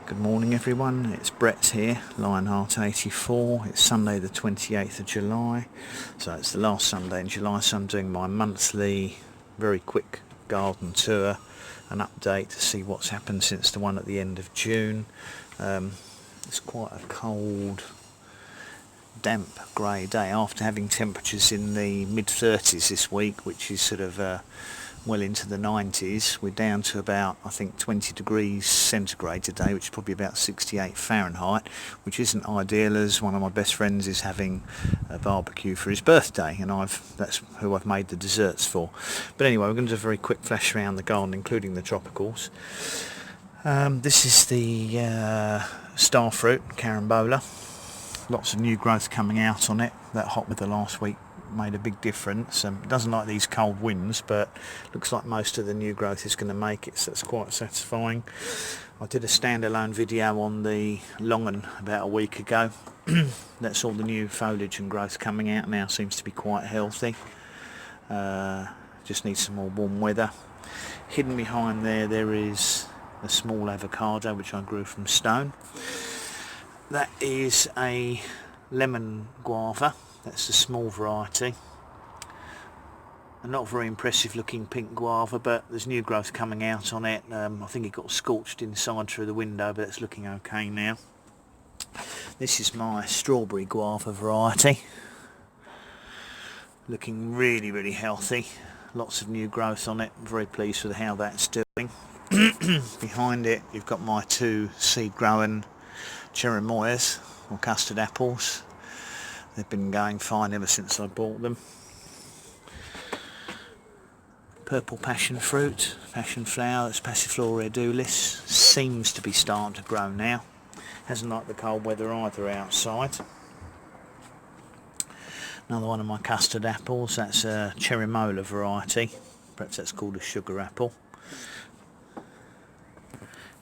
Good morning everyone, it's Brett here, Lionheart84. It's Sunday the 28th of July, so it's the last Sunday in July, so I'm doing my monthly, very quick garden tour, an update to see what's happened since the one at the end of June. It's quite a cold, damp grey day after having temperatures in the mid-30s this week, which is sort of well into the 90s. We're down to about, I think, 20 degrees centigrade today, which is probably about 68 Fahrenheit, which isn't ideal, as one of my best friends is having a barbecue for his birthday, and that's who I've made the desserts for. But anyway, we're going to do a very quick flash around the garden, including the tropicals. This is the star fruit, carambola. Lots of new growth coming out on it. That hot weather last week made a big difference. It doesn't like these cold winds, but looks like most of the new growth is going to make it, so it's quite satisfying. I did a standalone video on the longan about a week ago. That's all the new foliage and growth coming out now. Seems to be quite healthy. Just needs some more warm weather. Hidden behind there is a small avocado which I grew from stone. That is a lemon guava. That's the small variety. A not very impressive looking pink guava, but there's new growth coming out on it. I think it got scorched inside through the window, but it's looking okay now. This is my strawberry guava variety. Looking really, really healthy. Lots of new growth on it. Very pleased with how that's doing. Behind it, you've got my two seed growing cherimoyas, or custard apples. They've been going fine ever since I bought them. Purple passion fruit, passion flower, it's Passiflora edulis. Seems to be starting to grow now. Hasn't liked the cold weather either outside. Another one of my custard apples, that's a cherimola variety. Perhaps that's called a sugar apple.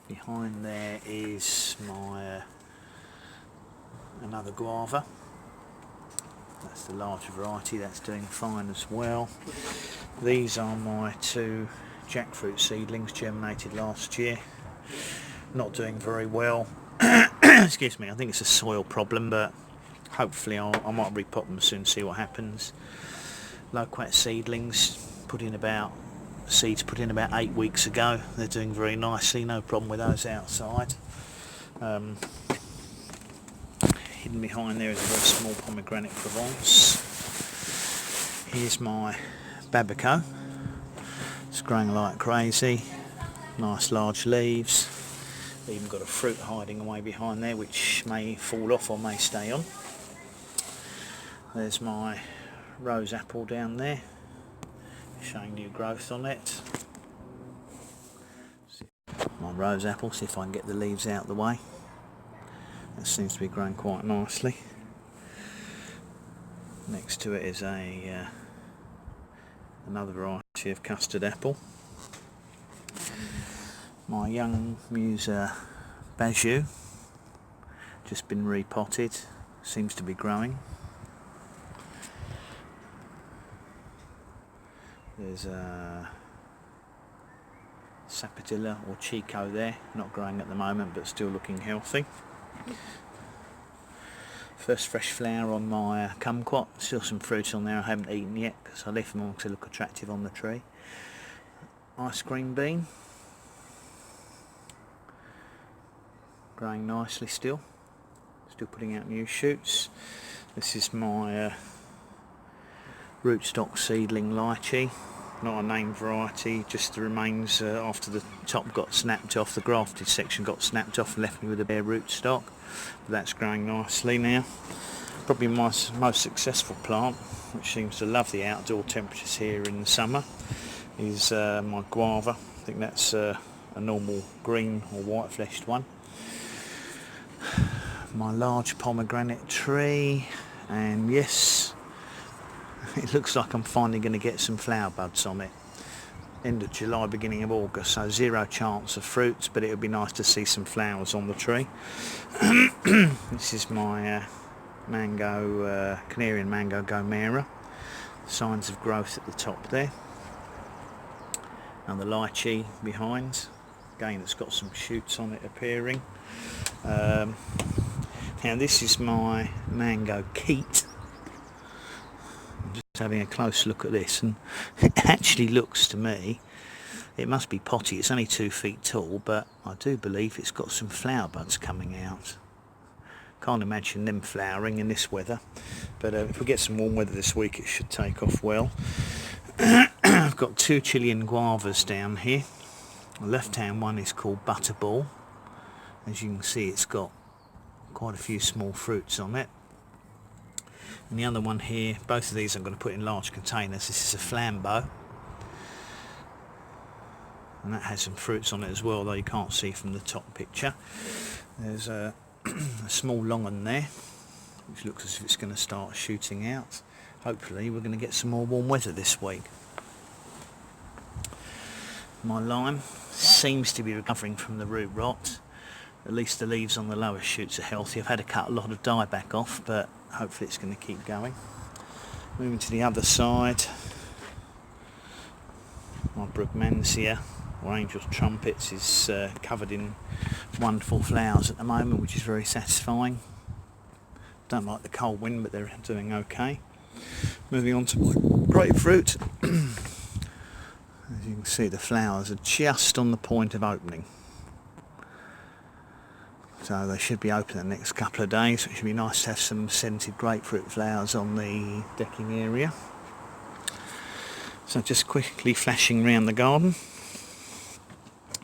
Behind there is my another guava. That's the larger variety, that's doing fine as well. These are my two jackfruit seedlings, germinated last year. Not doing very well. Excuse me, I think it's a soil problem, but hopefully I might repot them soon, see what happens. Loquat seedlings, seeds put in about 8 weeks ago. They're doing very nicely, no problem with those outside. Hidden behind there is a very small pomegranate Provence. Here's my babico. It's growing like crazy. Nice large leaves. Even got a fruit hiding away behind there, which may fall off or may stay on. There's my rose apple down there, showing new growth on it. My rose apple, see if I can get the leaves out of the way. That seems to be growing quite nicely. Next to it is another variety of custard apple. My young Musa Bajou, just been repotted, seems to be growing. There's a Sapodilla or Chico there, not growing at the moment but still looking healthy. First fresh flower on my kumquat, still some fruit on there I haven't eaten yet because I left them on to look attractive on the tree. Ice cream bean, growing nicely still putting out new shoots. This is my rootstock seedling lychee, not a named variety, just the remains after the top got snapped off, the grafted section got snapped off and left me with a bare rootstock. But that's growing nicely now. Probably my most successful plant, which seems to love the outdoor temperatures here in the summer, is my guava. I think that's a normal green or white fleshed one. My large pomegranate tree, and yes, it looks like I'm finally going to get some flower buds on it. End of July, beginning of August, so zero chance of fruits, but it would be nice to see some flowers on the tree. This is my Canarian mango gomera. Signs of growth at the top there. And the lychee behind. Again, it's got some shoots on it appearing. Now this is my mango keat. I'm just having a close look at this, and it actually looks to me, it must be potty. It's only 2 feet tall, but I do believe it's got some flower buds coming out. Can't imagine them flowering in this weather, but if we get some warm weather this week, it should take off well. I've got 2 Chilean guavas down here. The left hand one is called Butterball. As you can see, it's got quite a few small fruits on it. And the other one here, both of these I'm going to put in large containers. This is a flambeau, and that has some fruits on it as well, though you can't see from the top picture. There's a small long one there, which looks as if it's going to start shooting out. Hopefully we're going to get some more warm weather this week. My lime seems to be recovering from the root rot. At least the leaves on the lower shoots are healthy. I've had to cut a lot of dieback off, but hopefully it's going to keep going. Moving to the other side, my Brugmansia, or Angel's Trumpets, is covered in wonderful flowers at the moment, which is very satisfying. Don't like the cold wind, but they're doing okay. Moving on to my grapefruit. As you can see, the flowers are just on the point of opening. So they should be open in the next couple of days. It should be nice to have some scented grapefruit flowers on the decking area. So just quickly flashing around the garden.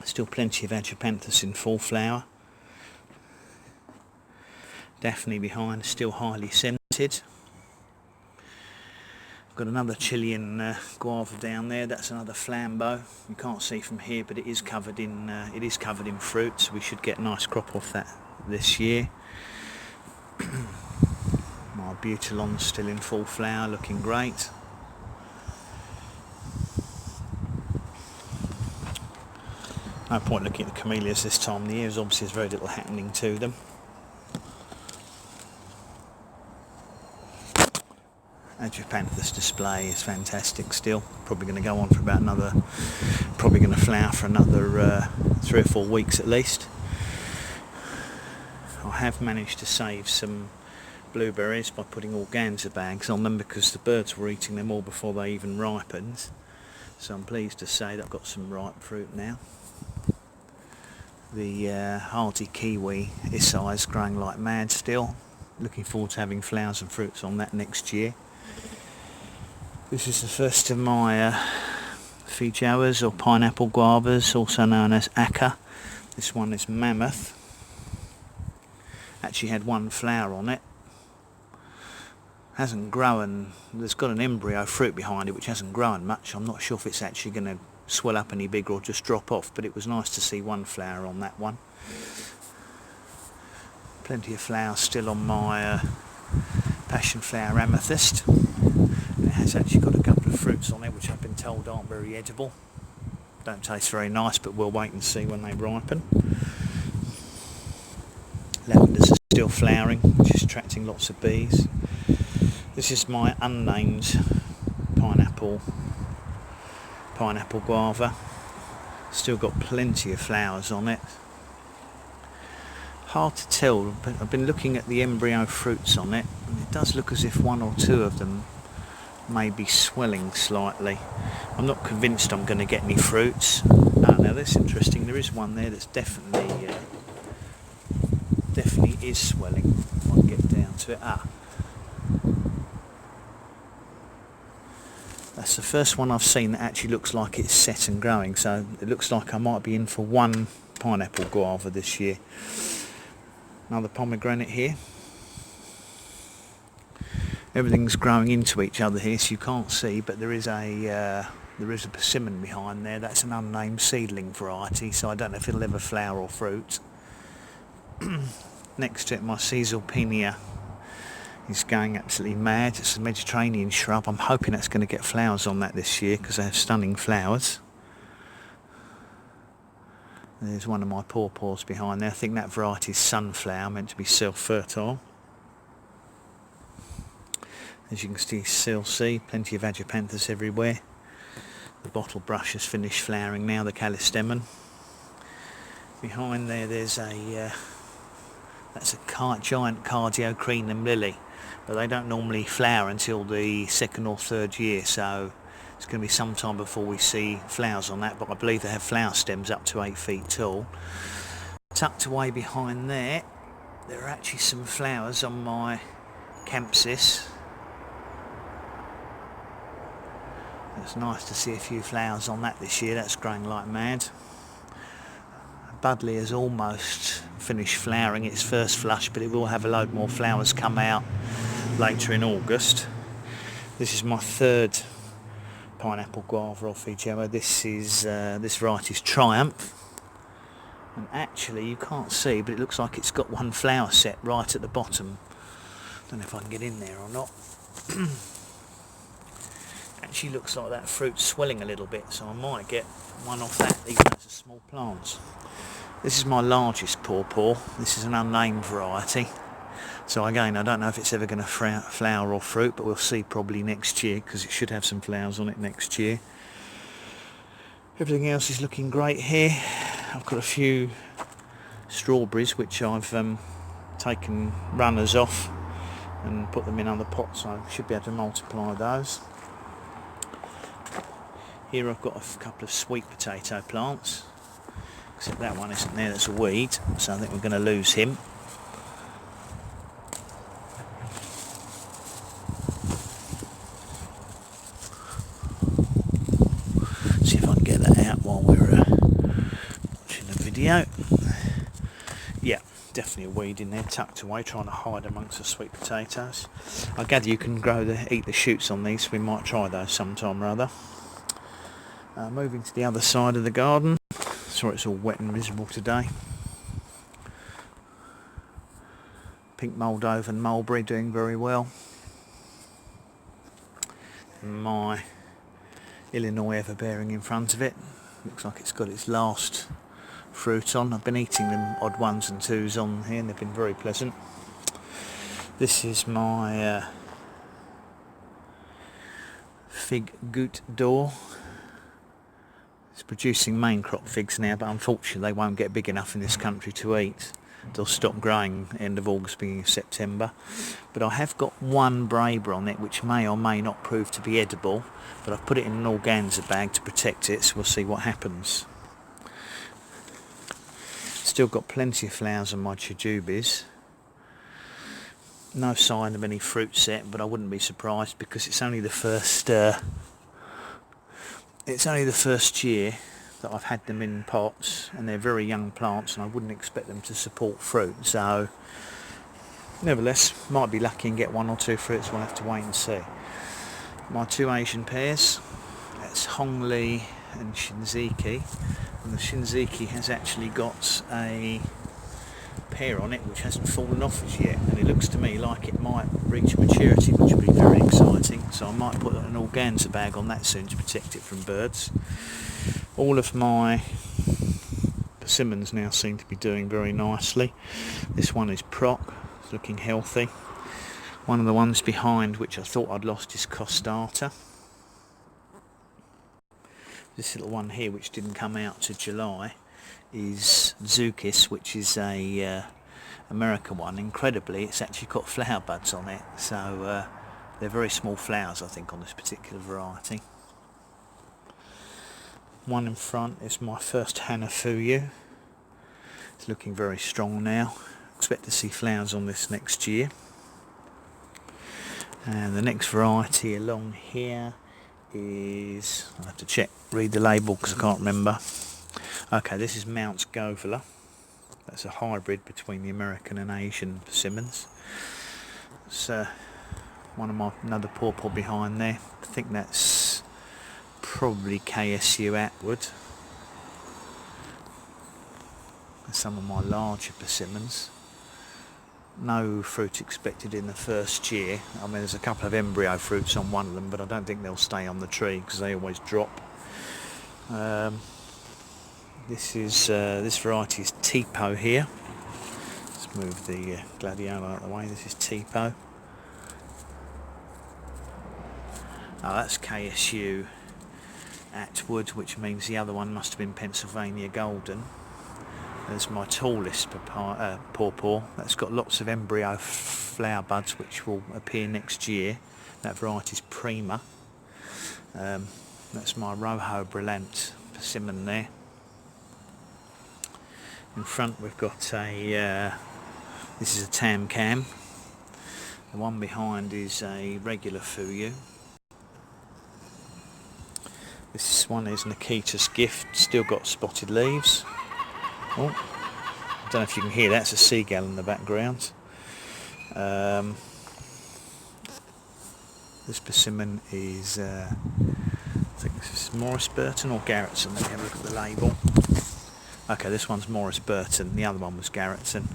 Still plenty of Agapanthus in full flower. Daphne behind, still highly scented. I've got another Chilean guava down there. That's another flambeau. You can't see from here, but it is covered in fruit. So we should get a nice crop off that this year. My Butylon's still in full flower, looking great. No point looking at the camellias this time of the year, as obviously there's very little happening to them. Agapanthus display is fantastic still. Probably going to go on for about probably going to flower for another 3 or 4 weeks at least. I have managed to save some blueberries by putting organza bags on them, because the birds were eating them all before they even ripened. So I'm pleased to say that I've got some ripe fruit now. The hardy kiwi is growing like mad still. Looking forward to having flowers and fruits on that next year. This is the first of my feijoas, or pineapple guavas, also known as aca. This one is Mammoth. Actually had 1 flower on it. Hasn't grown. There's got an embryo fruit behind it which hasn't grown much. I'm not sure if it's actually going to swell up any bigger or just drop off, but it was nice to see 1 flower on that one. Plenty of flowers still on my passion flower amethyst. And it has actually got a couple of fruits on it which I've been told aren't very edible. Don't taste very nice, but we'll wait and see when they ripen. Lavenders are still flowering, which is attracting lots of bees. This is my unnamed pineapple guava. Still got plenty of flowers on it. Hard to tell, but I've been looking at the embryo fruits on it, and it does look as if 1 or 2 of them may be swelling slightly. I'm not convinced I'm going to get any fruits. Now that's interesting. There is one there that's definitely is swelling. I can get down to it. That's the first one I've seen that actually looks like it's set and growing, so it looks like I might be in for 1 pineapple guava this year. Another pomegranate here. Everything's growing into each other here, so you can't see, but there is a persimmon behind there. That's an unnamed seedling variety, so I don't know if it'll ever flower or fruit. Next to it, my Caesalpinia is going absolutely mad. It's a Mediterranean shrub. I'm hoping that's going to get flowers on that this year, because they have stunning flowers. There's one of my pawpaws behind there. I think that variety is sunflower, meant to be self-fertile. As you can still see, plenty of Agapanthus everywhere. The bottle brush has finished flowering now, the callistemon. Behind there, there's a that's a giant cardiocrenum lily, but they don't normally flower until the 2nd or 3rd year, so it's going to be some time before we see flowers on that, but I believe they have flower stems up to 8 feet tall. Tucked away behind there, there are actually some flowers on my campsis. It's nice to see a few flowers on that this year. That's growing like mad. Budley has almost finished flowering its first flush, but it will have a load more flowers come out later in August. This is my 3rd pineapple guava off Gemma. This variety's Triumph, and actually you can't see, but it looks like it's got one flower set right at the bottom. Don't know if I can get in there or not. Actually looks like that fruit's swelling a little bit, so I might get one off that, even though it's a small plant. This is my largest pawpaw. This is an unnamed variety, so again I don't know if it's ever going to flower or fruit, but we'll see probably next year, because it should have some flowers on it next year. Everything else is looking great here. I've got a few strawberries which I've taken runners off and put them in other pots, so I should be able to multiply those. Here I've got a couple of sweet potato plants, except that one isn't there, that's a weed, so I think we're going to lose him. See if I can get that out while we're watching the video. Yeah, definitely a weed in there, tucked away, trying to hide amongst the sweet potatoes. I gather you can eat the shoots on these, so we might try those sometime or other. Moving to the other side of the garden. Sorry it's all wet and miserable today. Pink Moldova and mulberry doing very well. My Illinois everbearing in front of it. Looks like it's got its last fruit on. I've been eating them odd 1s and 2s on here and they've been very pleasant. This is my fig Goutte d'Or. It's producing main crop figs now, but unfortunately they won't get big enough in this country to eat. They'll stop growing end of August, beginning of September. But I have got one Braber on it which may or may not prove to be edible, but I've put it in an organza bag to protect it, so we'll see what happens. Still got plenty of flowers on my jujubes. No sign of any fruit set, but I wouldn't be surprised because it's only the first year that I've had them in pots, and they're very young plants and I wouldn't expect them to support fruit, so nevertheless might be lucky and get 1 or 2 fruits. We'll have to wait and see. My 2 Asian pears, that's Hongli and Shinziki, and the Shinziki has actually got a pear on it which hasn't fallen off as yet, and it looks to me like it might reach maturity, which would be very exciting, so I might put an organza bag on that soon to protect it from birds. All of my persimmons now seem to be doing very nicely. This one is Proc, it's looking healthy. One of the ones behind which I thought I'd lost is Costata. This little one here which didn't come out to July is Zukis, which is a American one. Incredibly, it's actually got flower buds on it, so they're very small flowers I think on this particular variety. One in front is my first Hanafuyu. It's looking very strong now. Expect to see flowers on this next year. And the next variety along here is, I'll have to read the label because I can't remember. Okay, this is Mount Govala. That's a hybrid between the American and Asian persimmons. It's another pawpaw behind there. I think that's probably KSU Atwood. And some of my larger persimmons. No fruit expected in the first year. I mean, there's a couple of embryo fruits on one of them, but I don't think they'll stay on the tree because they always drop. This variety is Tipo here. Let's move the gladiola out of the way. This is Tipo. Oh, that's KSU Atwood, which means the other one must have been Pennsylvania Golden. as my tallest pawpaw. That's got lots of embryo flower buds which will appear next year. That variety is Prima. That's my Rojo Brillant persimmon there. In front we've got a, this is a Tam Cam. The one behind is a regular Fuyu. This one is Nikita's Gift, still got spotted leaves. Oh, I don't know if you can hear that, it's a seagull in the background. This persimmon is, I think this is Morris Burton or Garrettson. Let me have a look at the label. Okay, this one's Morris Burton, the other one was Garrettson.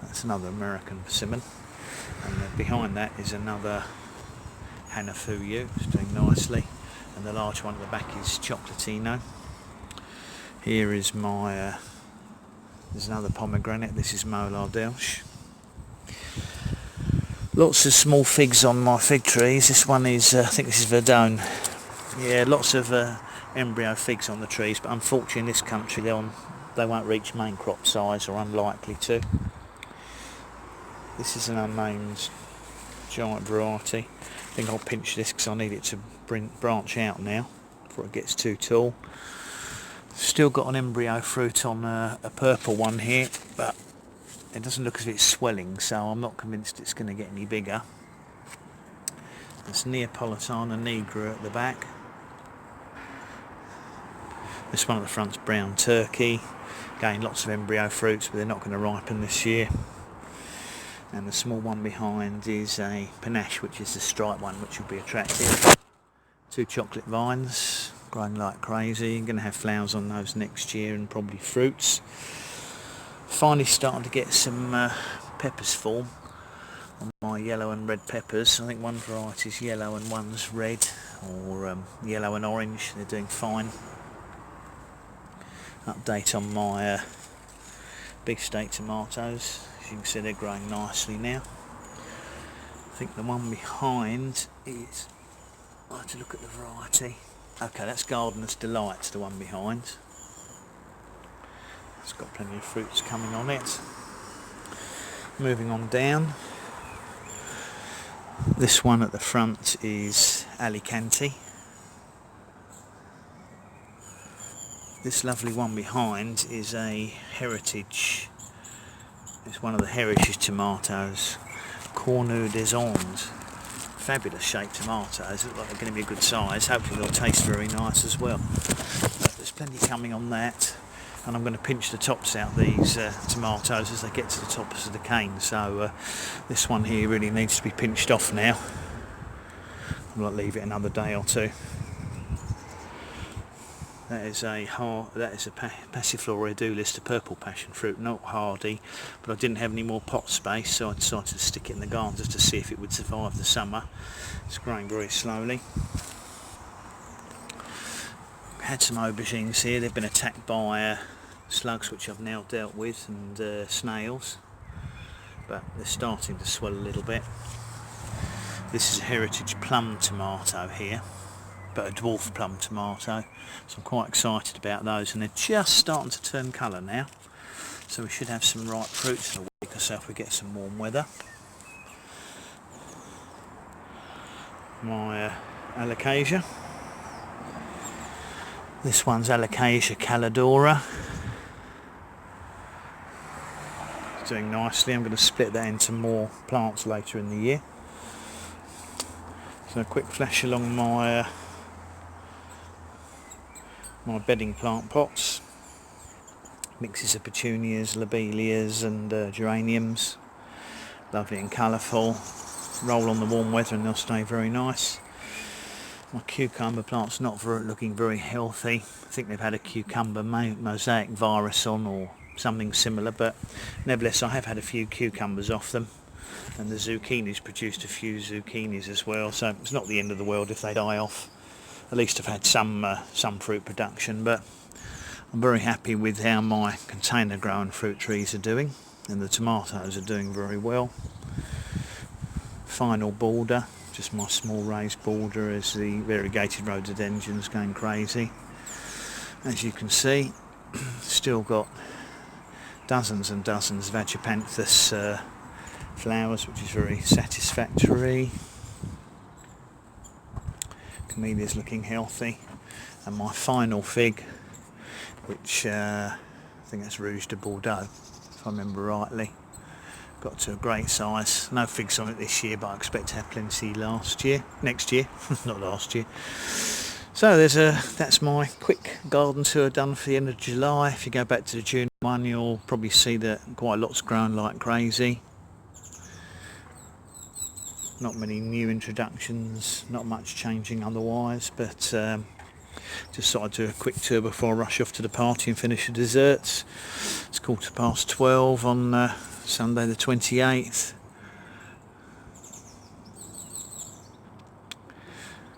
That's another American persimmon. And then behind that is another Hanafuyu, it's doing nicely. And the large one at the back is Chocolatino. Here is my, there's another pomegranate, this is Molar Delche. Lots of small figs on my fig trees. This one is, I think this is Verdone. Yeah, lots of embryo figs on the trees, but unfortunately in this country they won't reach main crop size, or unlikely to. This is an unnamed giant variety. I think I'll pinch this because I need it to branch out now before it gets too tall. Still got an embryo fruit on a purple one here, but it doesn't look as if it's swelling, so I'm not convinced it's going to get any bigger. There's Neapolitana nigra at the back. This one at the front's brown turkey. Again, lots of embryo fruits, but they're not going to ripen this year. And the small one behind is a panache, which is the striped one, which will be attractive. 2 chocolate vines, growing like crazy. I'm going to have flowers on those next year and probably fruits. Finally starting to get some peppers form on my yellow and red peppers. I think one variety is yellow and one's red, or yellow and orange. They're doing fine. Update on my big steak tomatoes. As you can see, they're growing nicely now. I think the one behind is, I have to look at the variety. Okay, that's Gardener's Delight, the one behind. It's got plenty of fruits coming on it. Moving on down. This one at the front is Alicante. This lovely one behind is a heritage. It's one of the heritage tomatoes, Cornu des Andes. Fabulous shaped tomatoes, look like they're going to be a good size. Hopefully they'll taste very nice as well. But there's plenty coming on that, and I'm going to pinch the tops out these tomatoes as they get to the tops of the cane. So this one here really needs to be pinched off now. I might leave it another day or two. That is a Passiflora edulis, the purple passion fruit, not hardy, but I didn't have any more pot space, so I decided to stick it in the garden just to see if it would survive the summer. It's growing very slowly. Had some aubergines here. They've been attacked by slugs, which I've now dealt with, and snails, but they're starting to swell a little bit. This is a heritage plum tomato here, but a dwarf plum tomato, so I'm quite excited about those, and they're just starting to turn colour now, so we should have some ripe fruits in a week or so if we get some warm weather. My Alocasia. This one's Alocasia calidora. It's doing nicely. I'm going to split that into more plants later in the year. So a quick flash along my my bedding plant pots. Mixes of petunias, lobelias and geraniums. Lovely and colourful. Roll on the warm weather and they'll stay very nice. My cucumber plant's not looking very healthy. I think they've had a cucumber mosaic virus on or something similar, but nevertheless I have had a few cucumbers off them, and the zucchinis produced a few zucchinis as well, so it's not the end of the world if they die off. At least I've had some fruit production, but I'm very happy with how my container grown fruit trees are doing, and the tomatoes are doing very well. Final border, just my small raised border, as the variegated rhododendron's going crazy. As you can see, Still got dozens and dozens of Agipanthus flowers, which is very satisfactory. Camellia's looking healthy, and my final fig, which I think that's Rouge de Bordeaux, if I remember rightly, got to a great size. No figs on it this year, but I expect to have plenty next year, not last year. So that's my quick garden tour done for the end of July. If you go back to the June one, you'll probably see that quite a lot's grown like crazy. Not many new introductions, not much changing otherwise, but just thought I'd do a quick tour before I rush off to the party and finish the desserts. It's 12:15 on Sunday the 28th.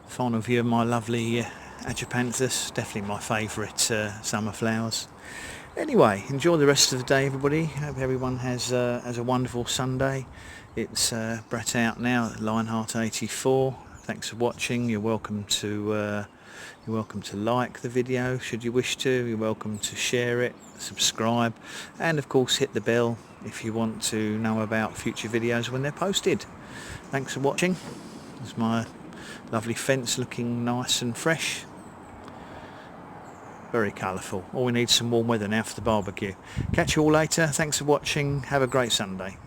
Final view of my lovely Agipanthus, definitely my favourite summer flowers. Anyway, enjoy the rest of the day, everybody. Hope everyone has a wonderful Sunday. It's Brett out now at Lionheart 84. Thanks for watching. You're welcome to like the video should you wish to. You're welcome to share it, subscribe, and of course hit the bell if you want to know about future videos when they're posted. Thanks for watching. There's my lovely fence looking nice and fresh. Very colourful. All we need is some warm weather now for the barbecue. Catch you all later. Thanks for watching. Have a great Sunday.